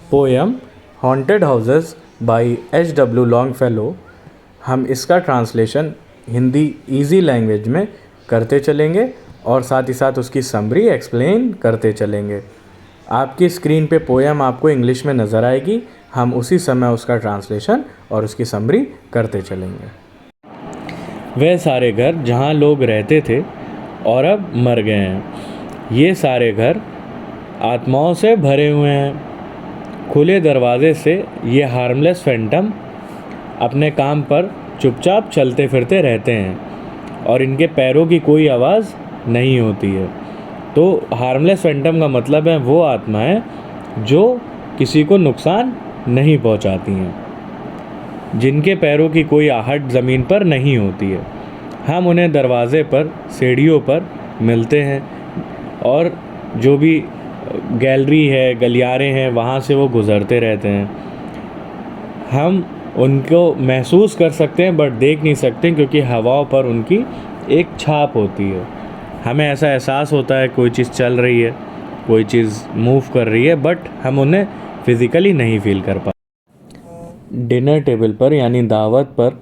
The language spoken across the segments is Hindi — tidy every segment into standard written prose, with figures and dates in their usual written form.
Poem haunted houses by H.W. Longfellow. हम इसका ट्रांसलेशन हिंदी इजी लैंग्वेज में करते चलेंगे और साथ ही साथ उसकी समरी एक्सप्लेन करते चलेंगे। आपकी स्क्रीन पे पोएम आपको इंग्लिश में नज़र आएगी, हम उसी समय उसका ट्रांसलेशन और उसकी समरी करते चलेंगे। वह सारे घर जहाँ लोग रहते थे और अब मर गए हैं, ये सारे घर आत्माओं से भरे हुए हैं। खुले दरवाजे से ये हार्मलेस फैंटम अपने काम पर चुपचाप चलते फिरते रहते हैं और इनके पैरों की कोई आवाज़ नहीं होती है। तो हार्मलेस फैंटम का मतलब है वो आत्माएं जो किसी को नुकसान नहीं पहुंचाती हैं, जिनके पैरों की कोई आहट ज़मीन पर नहीं होती है। हम उन्हें दरवाज़े पर, सीढ़ियों पर मिलते हैं और जो भी गैलरी है, गलियारे हैं, वहाँ से वो गुज़रते रहते हैं। हम उनको महसूस कर सकते हैं बट देख नहीं सकते, क्योंकि हवाओं पर उनकी एक छाप होती है। हमें ऐसा एहसास होता है कोई चीज़ चल रही है, कोई चीज़ मूव कर रही है, बट हम उन्हें फिज़िकली नहीं फील कर पाते। डिनर टेबल पर यानी दावत पर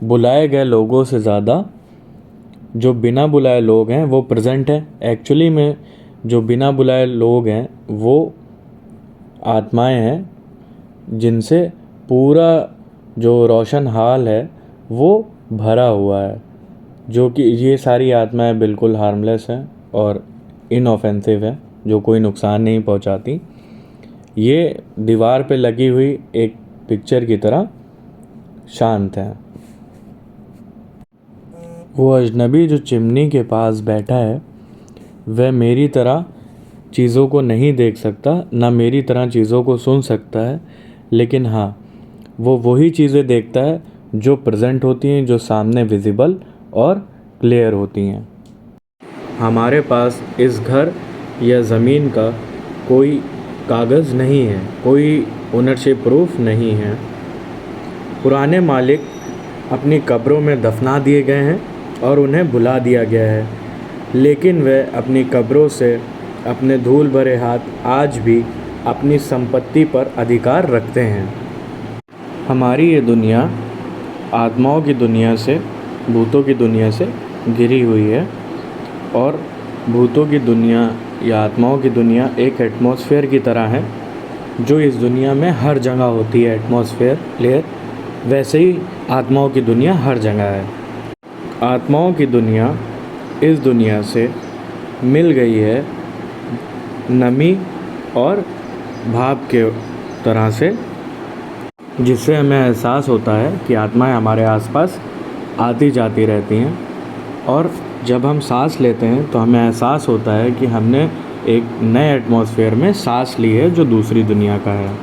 बुलाए गए लोगों से ज़्यादा जो बिना बुलाए लोग हैं वो प्रेजेंट है। एक्चुअली में जो बिना बुलाए लोग हैं वो आत्माएं हैं जिनसे पूरा जो रोशन हाल है वो भरा हुआ है, जो कि ये सारी आत्माएं बिल्कुल हार्मलेस हैं और इनऑफेंसिव हैं, जो कोई नुकसान नहीं पहुंचाती। ये दीवार पे लगी हुई एक पिक्चर की तरह शांत हैं। वो अजनबी जो चिमनी के पास बैठा है वह मेरी तरह चीज़ों को नहीं देख सकता, ना मेरी तरह चीज़ों को सुन सकता है, लेकिन हाँ वो वही चीज़ें देखता है जो प्रेजेंट होती हैं, जो सामने विजिबल और क्लियर होती हैं। हमारे पास इस घर या ज़मीन का कोई कागज़ नहीं है, कोई ओनरशिप प्रूफ नहीं है। पुराने मालिक अपनी कब्रों में दफना दिए गए हैं और उन्हें भुला दिया गया है, लेकिन वे अपनी कब्रों से अपने धूल भरे हाथ आज भी अपनी संपत्ति पर अधिकार रखते हैं। हमारी ये दुनिया आत्माओं की दुनिया से, भूतों की दुनिया से घिरी हुई है और भूतों की दुनिया या आत्माओं की दुनिया एक एटमॉस्फेयर की तरह है जो इस दुनिया में हर जगह होती है। एटमॉस्फेयर लेयर, वैसे ही आत्माओं की दुनिया हर जगह है। आत्माओं की दुनिया इस दुनिया से मिल गई है नमी और भाप के तरह से, जिससे हमें एहसास होता है कि आत्माएं हमारे आसपास आती जाती रहती हैं और जब हम सांस लेते हैं तो हमें एहसास होता है कि हमने एक नए एटमॉस्फेयर में सांस ली है जो दूसरी दुनिया का है।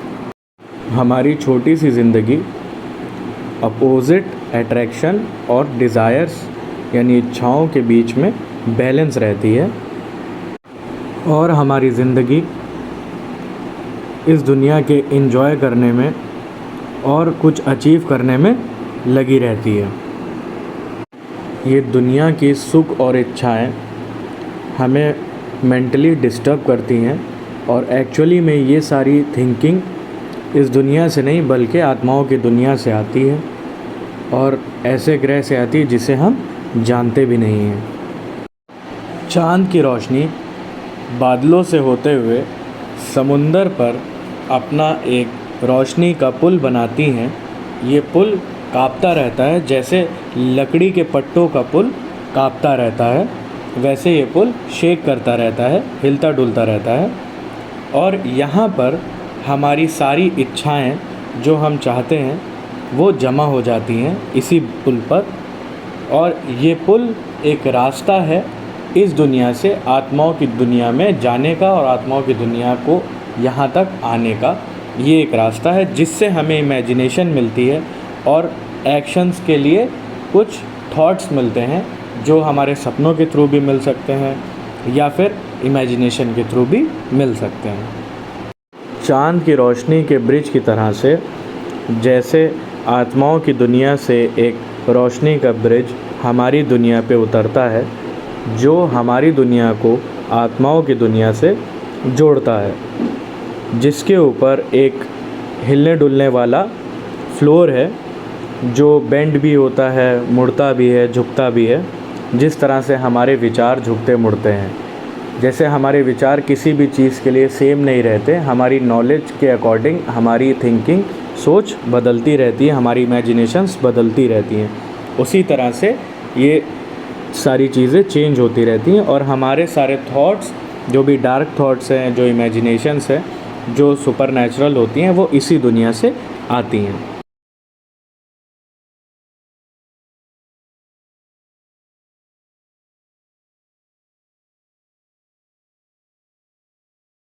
हमारी छोटी सी ज़िंदगी अपोजिट अट्रैक्शन और डिज़ायर्स यानी इच्छाओं के बीच में बैलेंस रहती है और हमारी ज़िंदगी इस दुनिया के एंजॉय करने में और कुछ अचीव करने में लगी रहती है। ये दुनिया की सुख और इच्छाएं हमें मेंटली डिस्टर्ब करती हैं और एक्चुअली में ये सारी थिंकिंग इस दुनिया से नहीं बल्कि आत्माओं की दुनिया से आती है और ऐसे ग्रह से आती है जिसे हम जानते भी नहीं हैं। चाँद की रोशनी बादलों से होते हुए समुंदर पर अपना एक रोशनी का पुल बनाती हैं। ये पुल काँपता रहता है, जैसे लकड़ी के पट्टों का पुल काँपता रहता है वैसे ये पुल शेक करता रहता है, हिलता डुलता रहता है। और यहाँ पर हमारी सारी इच्छाएं जो हम चाहते हैं वो जमा हो जाती हैं इसी पुल पर, और ये पुल एक रास्ता है इस दुनिया से आत्माओं की दुनिया में जाने का और आत्माओं की दुनिया को यहाँ तक आने का। ये एक रास्ता है जिससे हमें इमेजिनेशन मिलती है और एक्शंस के लिए कुछ थॉट्स मिलते हैं जो हमारे सपनों के थ्रू भी मिल सकते हैं या फिर इमेजिनेशन के थ्रू भी मिल सकते हैं। चाँद की रोशनी के ब्रिज की तरह से जैसे आत्माओं की दुनिया से एक रोशनी का ब्रिज हमारी दुनिया पे उतरता है जो हमारी दुनिया को आत्माओं की दुनिया से जोड़ता है। जिसके ऊपर एक हिलने डुलने वाला फ्लोर है जो बेंड भी होता है, मुड़ता भी है, झुकता भी है। जिस तरह से हमारे विचार झुकते मुड़ते हैं, जैसे हमारे विचार किसी भी चीज़ के लिए सेम नहीं रहते, हमारी नॉलेज के अकॉर्डिंग हमारी थिंकिंग, सोच बदलती रहती है, हमारी इमेजिनेशंस बदलती रहती हैं। उसी तरह से ये सारी चीज़ें चेंज होती रहती हैं और हमारे सारे थॉट्स, जो भी डार्क थॉट्स हैं, जो इमेजिनेशंस हैं, जो सुपर नेचुरल होती हैं, वो इसी दुनिया से आती हैं।